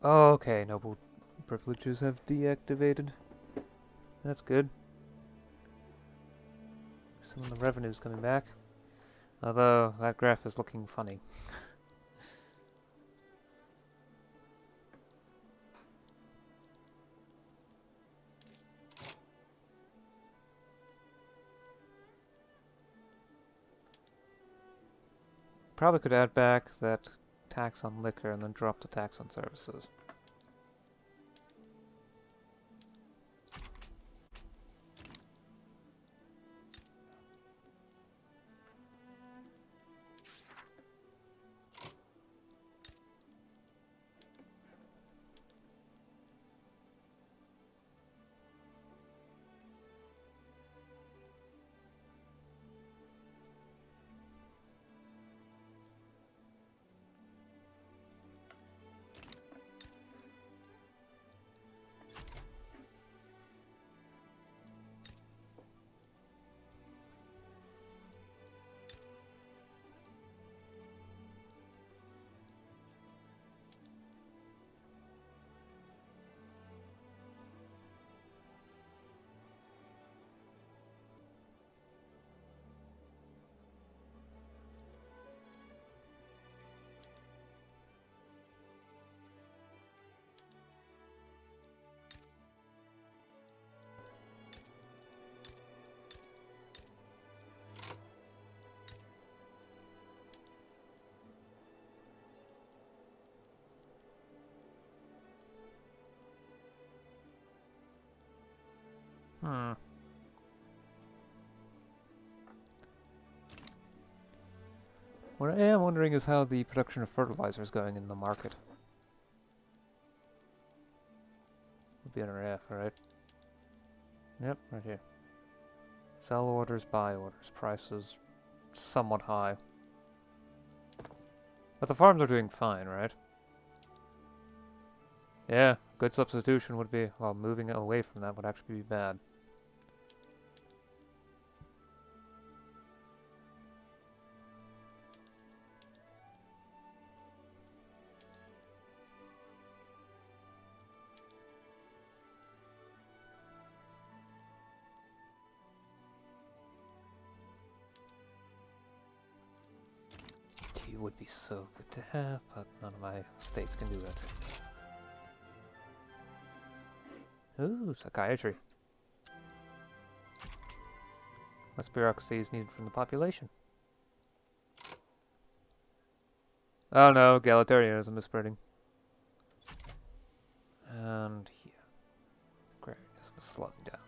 Oh, okay, noble privileges have deactivated. That's good. Some of the revenue's coming back. Although, that graph is looking funny. Probably could add back that tax on liquor and then drop the tax on services. Hmm. What I am wondering is how the production of fertilizer is going in the market. Would be under F, right? Yep, right here. Sell orders, buy orders. Prices somewhat high. But the farms are doing fine, right? Yeah, good substitution would be, well, moving away from that would actually be bad. Tea would be so good to have, but none of my states can do it. Ooh, psychiatry. Less bureaucracy is needed from the population. Oh no, egalitarianism is spreading. And here. Agrarianism is slowing down.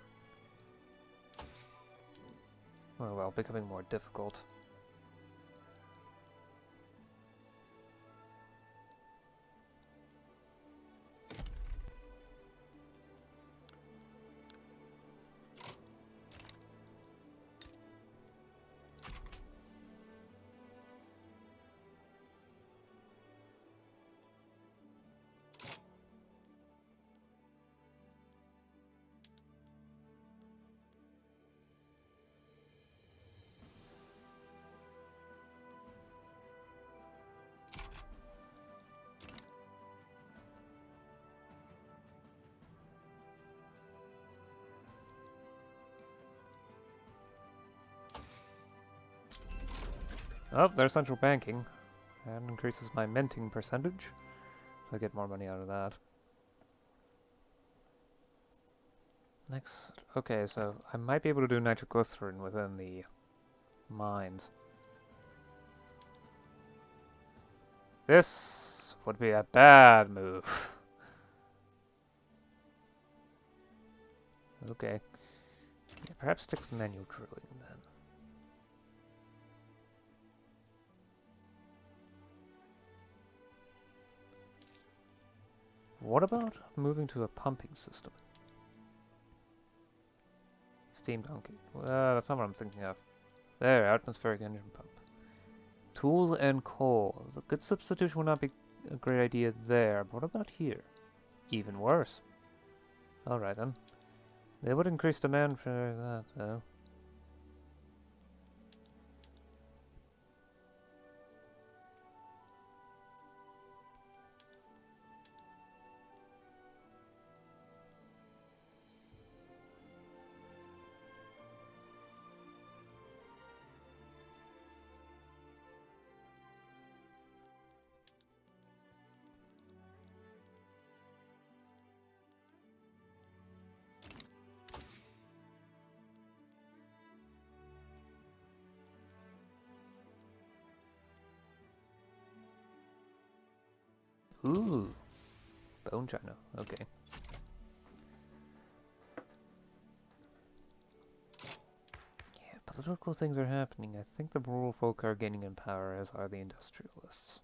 Oh well, becoming more difficult. Oh, there's central banking. And increases my minting percentage. So I get more money out of that. Next, okay, so I might be able to do nitroglycerin within the mines. This would be a bad move. Okay. Yeah, perhaps stick with manual drilling then. What about moving to a pumping system? Steam donkey. That's not what I'm thinking of. There, atmospheric engine pump. Tools and coal. A good substitution would not be a great idea there, but what about here? Even worse. Alright then. They would increase demand for that, though. Ooh, bone china. Okay. Yeah, political things are happening. I think the rural folk are gaining in power, as are the industrialists.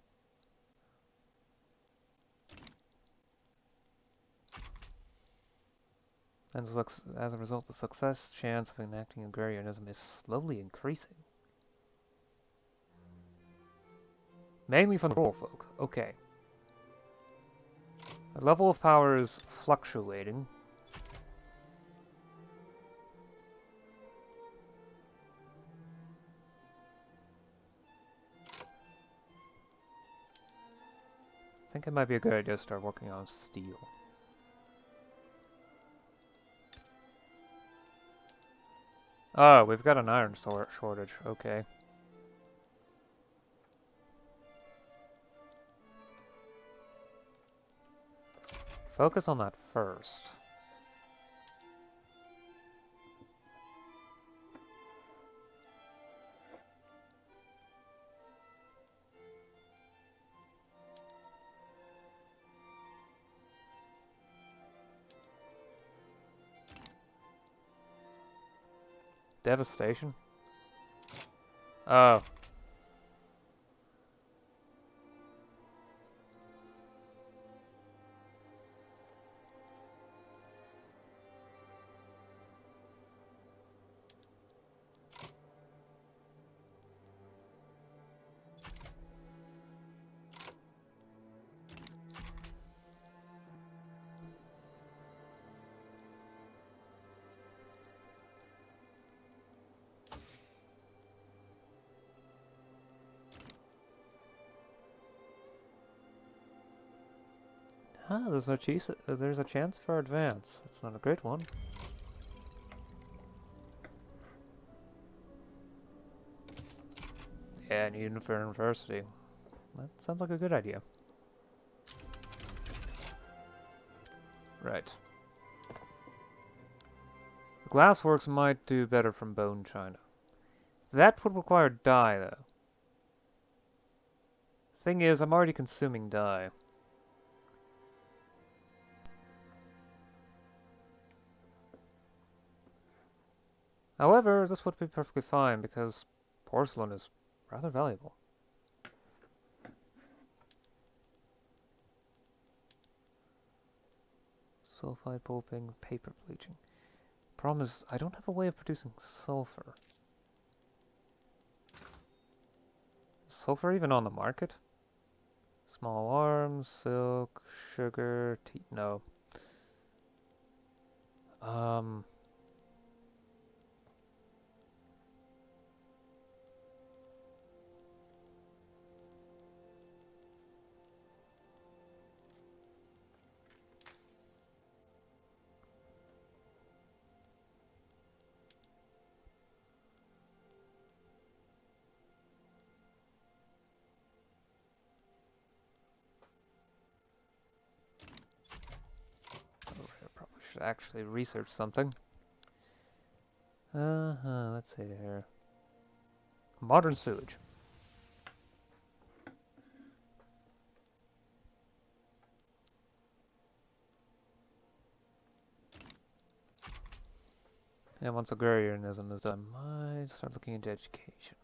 And as a result, the success chance of enacting agrarianism is slowly increasing. Mainly from the rural folk. Okay. The level of power is fluctuating. I think it might be a good idea to start working on steel. Oh, we've got an iron shortage. Okay. Focus on that first. Devastation? Oh. Huh, there's a chance for advance. It's not a great one. Yeah, and even for university. That sounds like a good idea. Right. The glassworks might do better from bone china. That would require dye, though. Thing is, I'm already consuming dye. However, this would be perfectly fine because porcelain is rather valuable. Sulfide pulping, paper bleaching. Problem is, I don't have a way of producing sulfur. Is sulfur even on the market? Small arms, silk, sugar, tea. No. Um. I probably should actually research something. Let's see here. Modern sewage. And once agrarianism is done, I might start looking into education.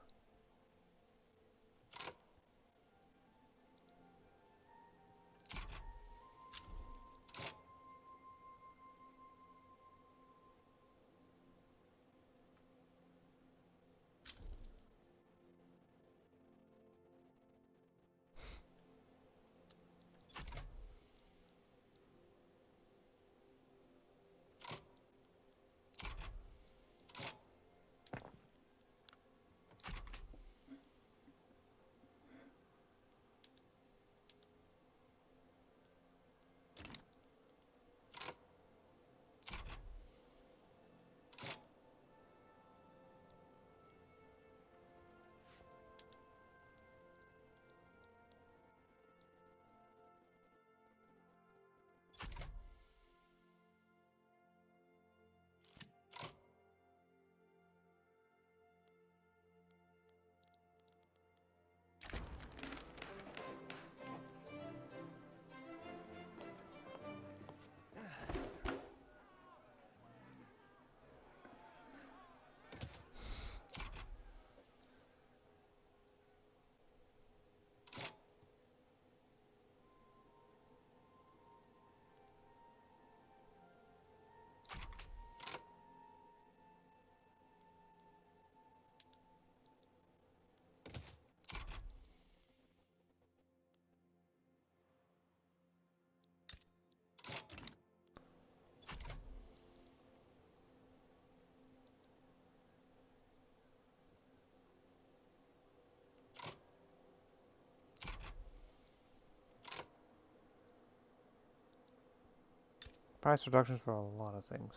price reductions for a lot of things.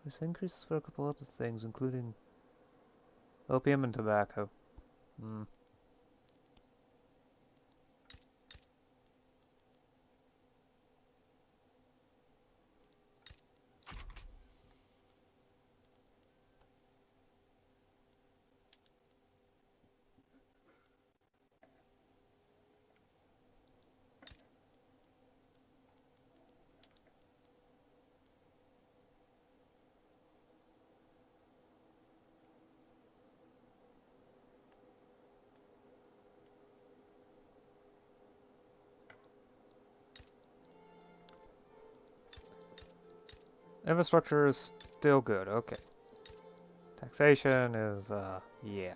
There's increases for a couple other things, including opium and tobacco. Hmm. Infrastructure is still good, okay. Taxation is, yeah.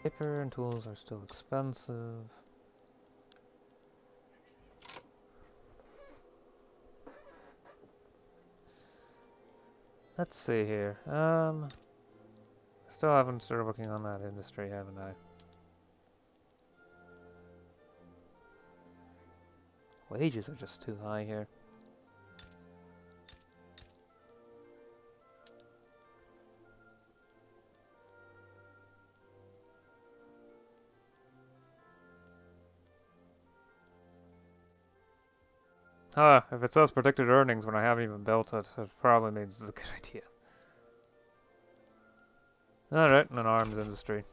Paper and tools are still expensive. Let's see here. Still haven't started working on that industry, haven't I? Wages are just too high here. Huh, if it says predicted earnings when I haven't even built it, it probably means it's a good idea. Alright, an arms industry.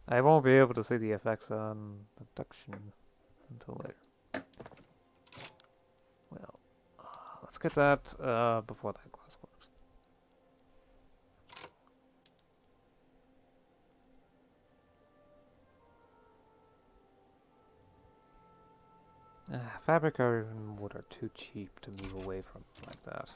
I won't be able to see the effects on abduction until later. Well, let's get that before that glass works. Fabric and wood are too cheap to move away from like that.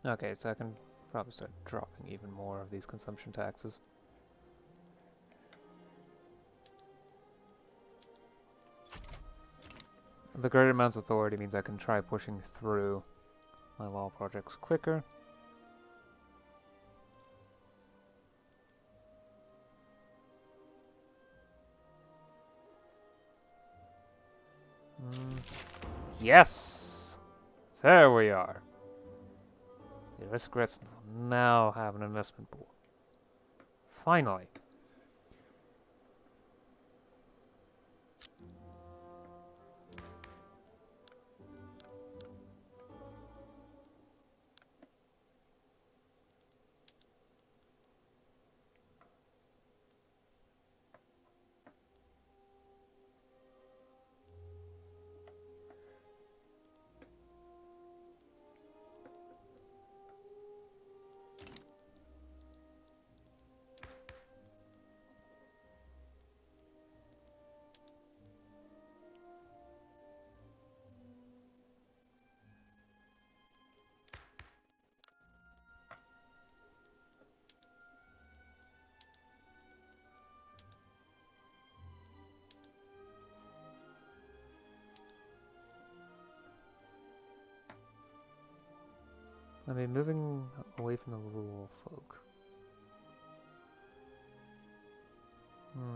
Okay, so I can probably start dropping even more of these consumption taxes. The greater amounts of authority means I can try pushing through my law projects quicker. Yes! There we are. The aristocrats now have an investment pool. Finally. I mean, moving away from the rural folk.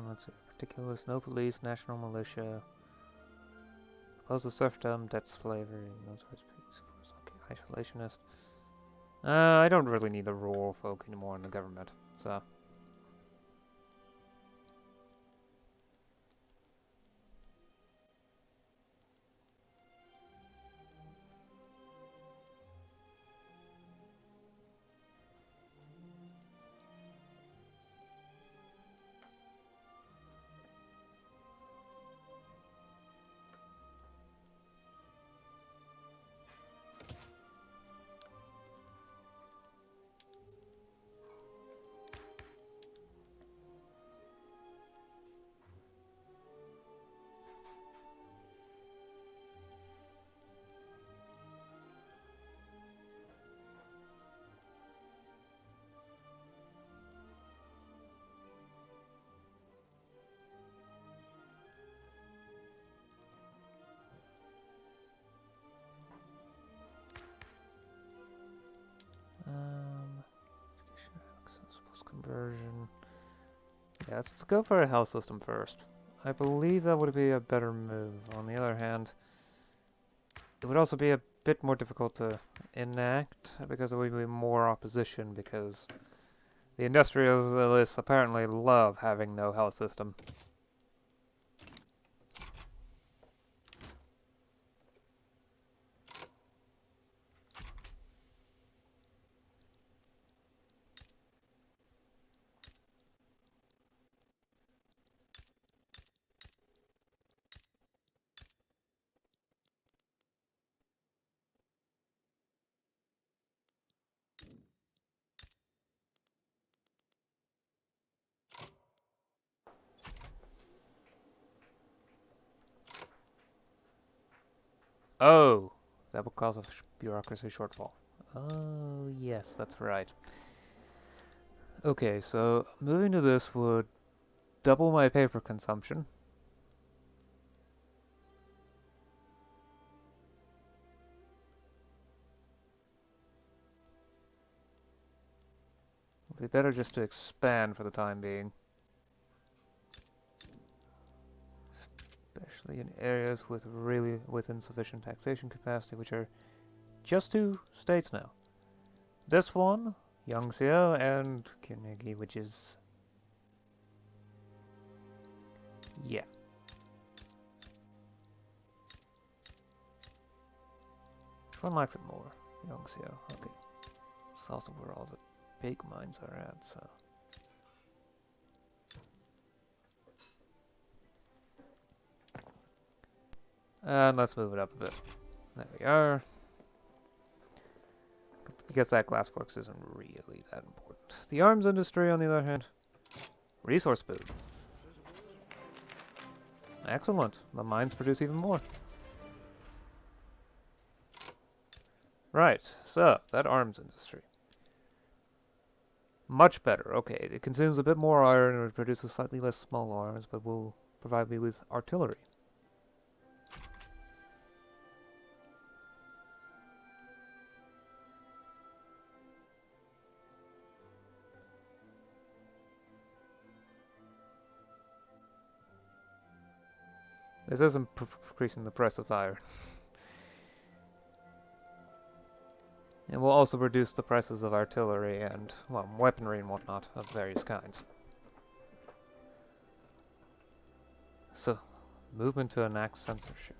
Let's see. Particulars, no police, national militia. Oppose the serfdom, debt slavery, military peace, okay, isolationist. I don't really need the rural folk anymore in the government, so. Education access plus conversion. Yeah, let's go for a health system first. I believe that would be a better move. On the other hand, it would also be a bit more difficult to enact because there would be more opposition because the industrialists apparently love having no health system. Oh, that will cause a bureaucracy shortfall. Oh, yes, that's right. Okay, so moving to this would double my paper consumption. It'd be better just to expand for the time being. Especially in areas with insufficient taxation capacity, which are just 2 states now. This one, Yangtze and Kyunegi, which is... yeah. Which one likes it more? Yangtze, okay. It's also where all the big mines are at, so... And let's move it up a bit. There we are. Because that glassworks isn't really that important. The arms industry, on the other hand, resource boom. Excellent. The mines produce even more. Right, so, that arms industry. Much better, okay. It consumes a bit more iron and it produces slightly less small arms, but will provide me with artillery. This isn't increasing the price of iron. It will also reduce the prices of artillery and, well, weaponry and whatnot of various kinds. So, movement to enact censorship.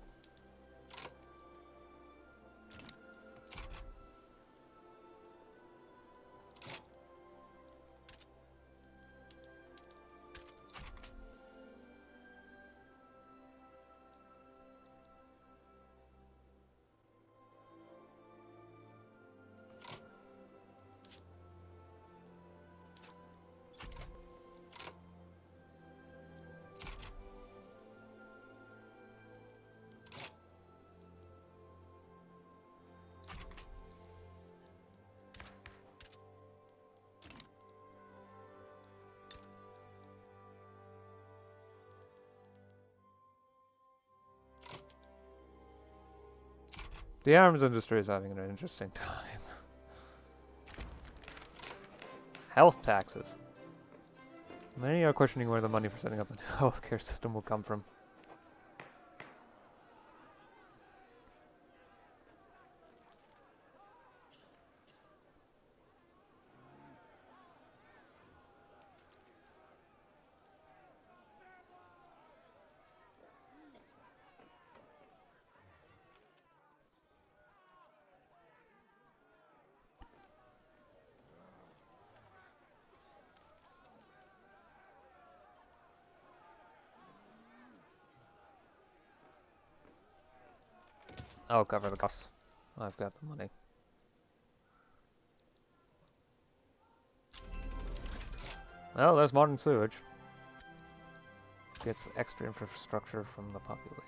The arms industry is having an interesting time. Health taxes. Many are questioning where the money for setting up the new healthcare system will come from. I'll cover the costs. I've got the money. Well, there's modern sewage. Gets extra infrastructure from the population.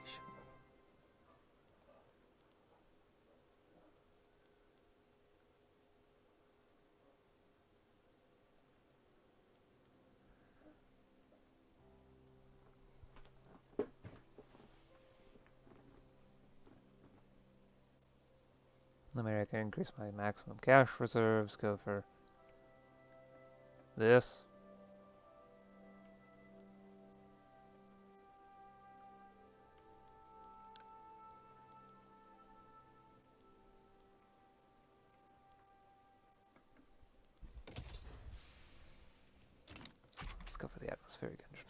Maybe I can increase my maximum cash reserves, go for this. Let's go for the atmospheric engine.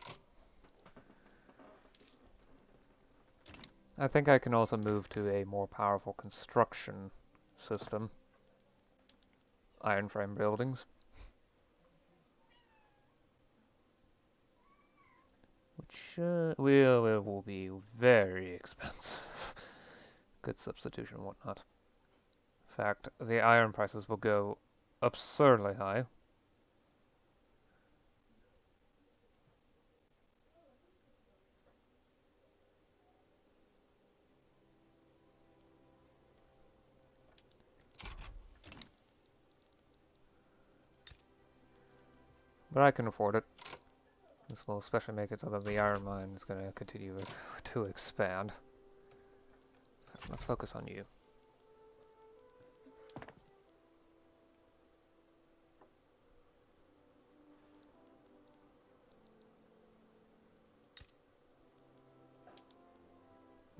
I think I can also move to a more powerful construction system. Iron frame buildings. Which will be very expensive. Good substitution and whatnot. In fact, the iron prices will go absurdly high. But I can afford it. This will especially make it so that the iron mine is going to continue to expand. Let's focus on you.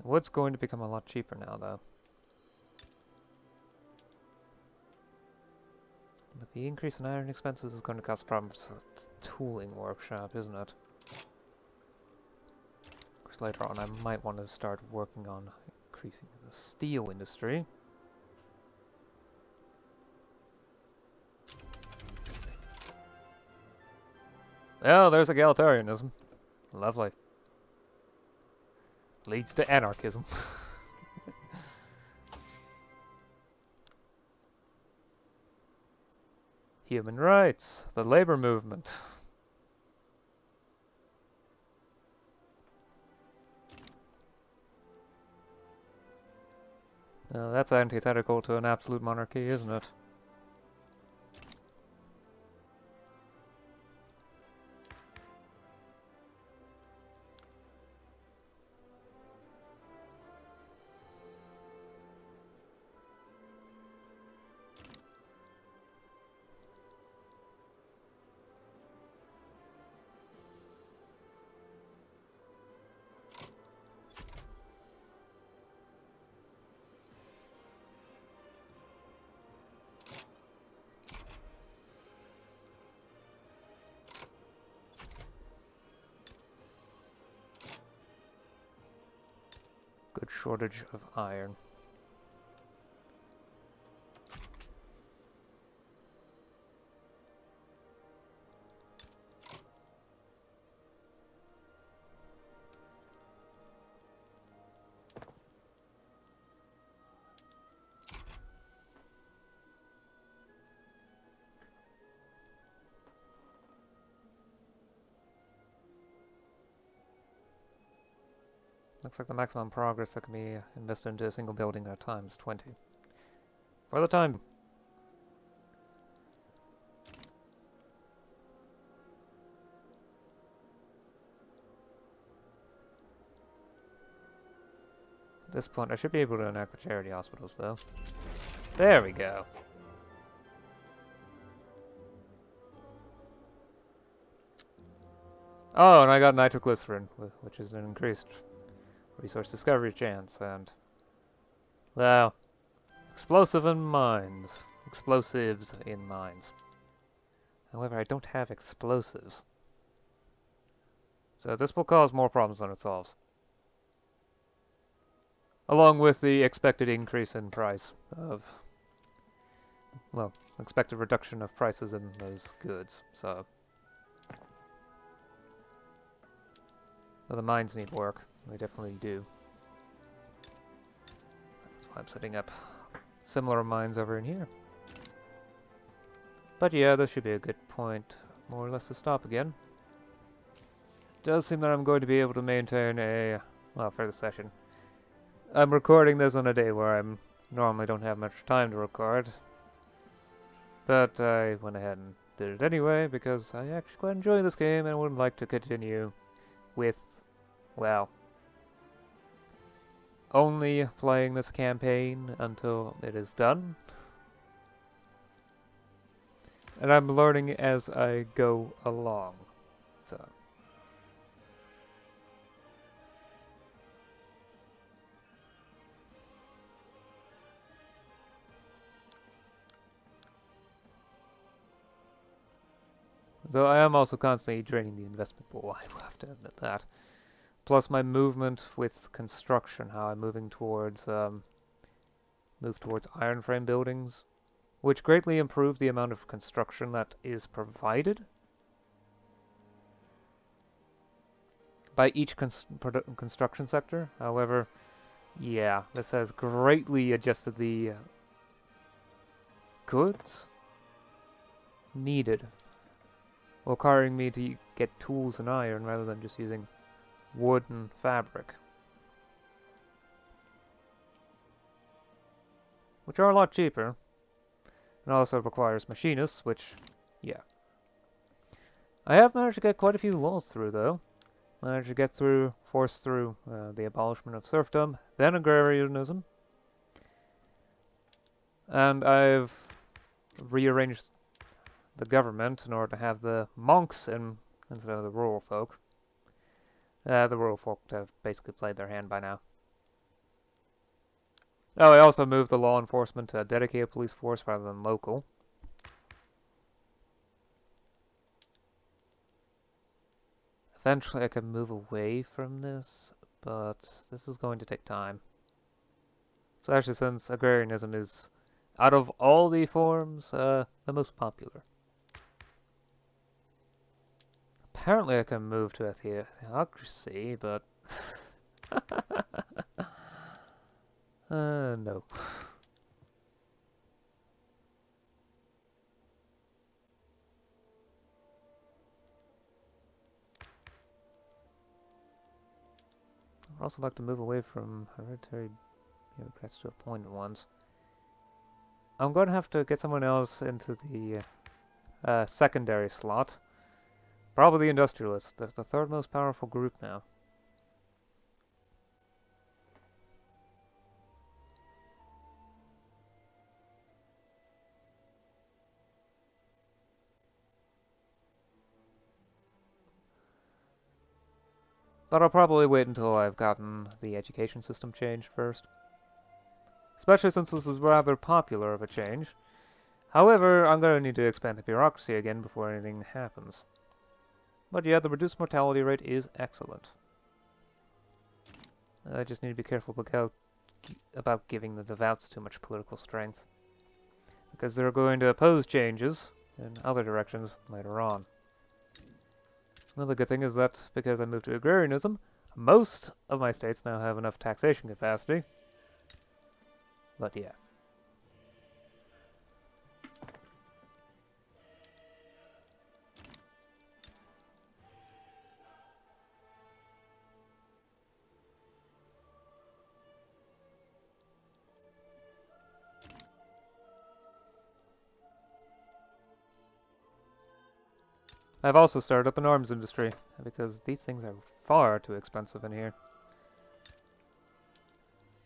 Wood's going to become a lot cheaper now, though. But the increase in iron expenses is going to cause problems for the tooling workshop, isn't it? Of course, later on I might want to start working on increasing the steel industry. Oh, there's egalitarianism. Lovely. Leads to anarchism. Human rights, the labor movement. That's antithetical to an absolute monarchy, isn't it? Good shortage of iron. Looks like the maximum progress that can be invested into a single building at a time is 20. For the time. At this point, I should be able to enact the charity hospitals, though. There we go. Oh, and I got nitroglycerin, which is an increased resource discovery chance, and... well, explosives in mines. Explosives in mines. However, I don't have explosives. So this will cause more problems than it solves. Along with the expected increase in price of... well, expected reduction of prices in those goods, so... well, the mines need work. They definitely do. That's why I'm setting up similar mines over in here. But yeah, this should be a good point, more or less, to stop again. It does seem that I'm going to be able to maintain a... well, for the session. I'm recording this on a day where I normally don't have much time to record. But I went ahead and did it anyway, because I actually quite enjoy this game and would like to continue with, well, only playing this campaign until it is done. And I'm learning as I go along, so... though I am also constantly draining the investment pool, I will have to admit that. Plus my movement with construction, how I'm moving towards, move towards iron frame buildings, which greatly improve the amount of construction that is provided by each construction sector. However, yeah, this has greatly adjusted the goods needed, requiring me to get tools and iron rather than just using wood and fabric, which are a lot cheaper, and also requires machinists, which, yeah. I have managed to get quite a few laws through, though. Managed to force through the abolishment of serfdom, then agrarianism, and I've rearranged the government in order to have the monks instead of the rural folk. The rural folk have basically played their hand by now. Oh, I also moved the law enforcement to a dedicated police force rather than local. Eventually I can move away from this, but this is going to take time. Especially since agrarianism is, out of all the forms, the most popular. Apparently I can move to a theocracy, but... no. I'd also like to move away from hereditary bureaucrats to appointed ones. I'm going to have to get someone else into the secondary slot. Probably the industrialists. They're the third most powerful group now. But I'll probably wait until I've gotten the education system changed first. Especially since this is rather popular of a change. However, I'm going to need to expand the bureaucracy again before anything happens. But yeah, the reduced mortality rate is excellent. I just need to be careful about giving the devouts too much political strength, because they're going to oppose changes in other directions later on. Another good thing is that, because I moved to agrarianism, most of my states now have enough taxation capacity. But yeah. I've also started up an arms industry, because these things are far too expensive in here.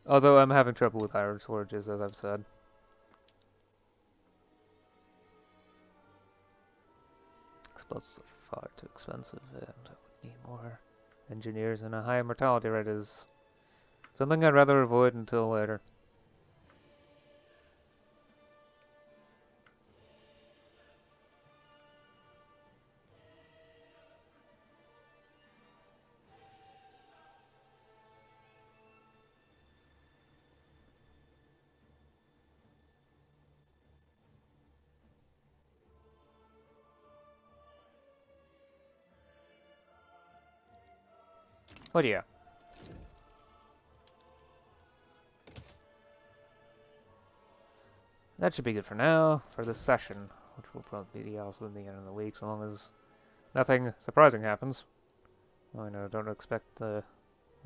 Although I'm having trouble with iron shortages, as I've said. Explosives are far too expensive, and I would need more engineers, and a higher mortality rate is something I'd rather avoid until later. But yeah. That should be good for now, for this session, which will probably be also in the end of the week, so long as nothing surprising happens. I know, don't expect the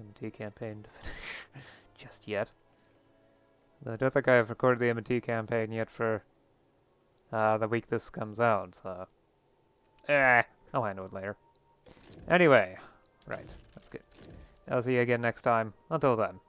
M&T campaign to finish just yet. I don't think I've recorded the M&T campaign yet for the week this comes out, so... I'll handle it later. Anyway, right, that's good. I'll see you again next time. Until then.